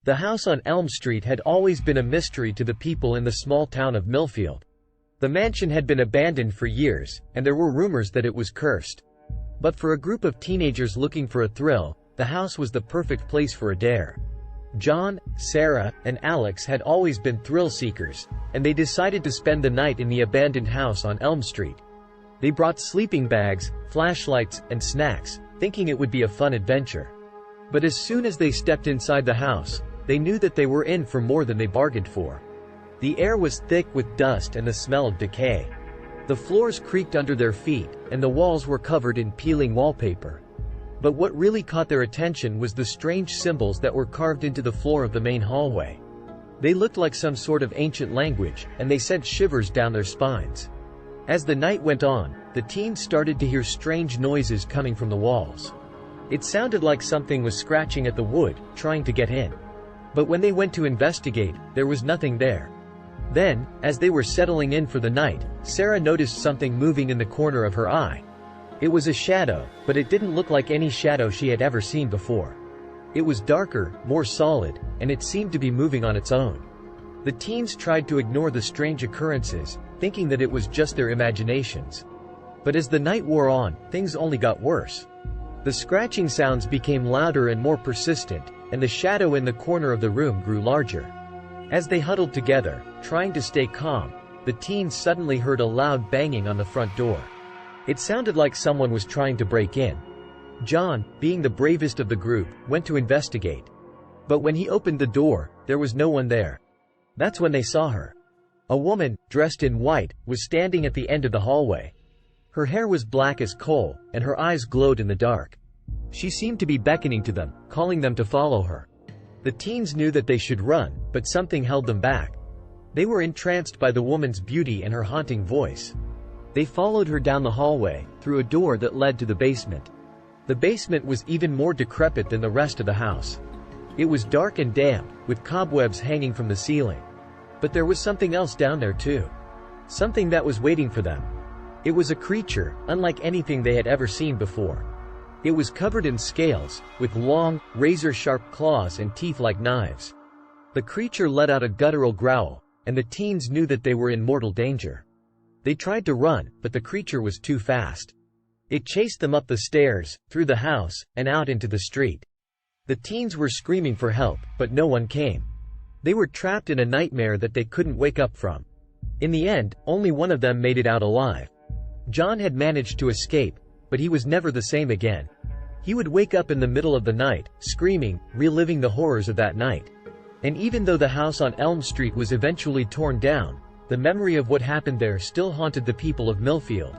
The house on Elm Street had always been a mystery to the people in the small town of Millfield. The mansion had been abandoned for years, and there were rumors that it was cursed. But for a group of teenagers looking for a thrill, the house was the perfect place for a dare. John, Sarah, and Alex had always been thrill seekers, and they decided to spend the night in the abandoned house on Elm Street. They brought sleeping bags, flashlights, and snacks, thinking it would be a fun adventure. But as soon as they stepped inside the house, they knew that they were in for more than they bargained for. The air was thick with dust and the smell of decay. The floors creaked under their feet, and the walls were covered in peeling wallpaper. But what really caught their attention was the strange symbols that were carved into the floor of the main hallway. They looked like some sort of ancient language, and they sent shivers down their spines. As the night went on, the teens started to hear strange noises coming from the walls. It sounded like something was scratching at the wood, trying to get in. But when they went to investigate, there was nothing there. Then, as they were settling in for the night, Sarah noticed something moving in the corner of her eye. It was a shadow, but it didn't look like any shadow she had ever seen before. It was darker, more solid, and it seemed to be moving on its own. The teens tried to ignore the strange occurrences, thinking that it was just their imaginations. But as the night wore on, things only got worse. The scratching sounds became louder and more persistent, and the shadow in the corner of the room grew larger. As they huddled together, trying to stay calm, the teens suddenly heard a loud banging on the front door. It sounded like someone was trying to break in. John, being the bravest of the group, went to investigate. But when he opened the door, there was no one there. That's when they saw her. A woman, dressed in white, was standing at the end of the hallway. Her hair was black as coal, and her eyes glowed in the dark. She seemed to be beckoning to them, calling them to follow her. The teens knew that they should run, but something held them back. They were entranced by the woman's beauty and her haunting voice. They followed her down the hallway, through a door that led to the basement. The basement was even more decrepit than the rest of the house. It was dark and damp, with cobwebs hanging from the ceiling. But there was something else down there too. Something that was waiting for them. It was a creature, unlike anything they had ever seen before. It was covered in scales, with long, razor-sharp claws and teeth like knives. The creature let out a guttural growl, and the teens knew that they were in mortal danger. They tried to run, but the creature was too fast. It chased them up the stairs, through the house, and out into the street. The teens were screaming for help, but no one came. They were trapped in a nightmare that they couldn't wake up from. In the end, only one of them made it out alive. John had managed to escape, but he was never the same again. He would wake up in the middle of the night, screaming, reliving the horrors of that night. And even though the house on Elm Street was eventually torn down, the memory of what happened there still haunted the people of Millfield.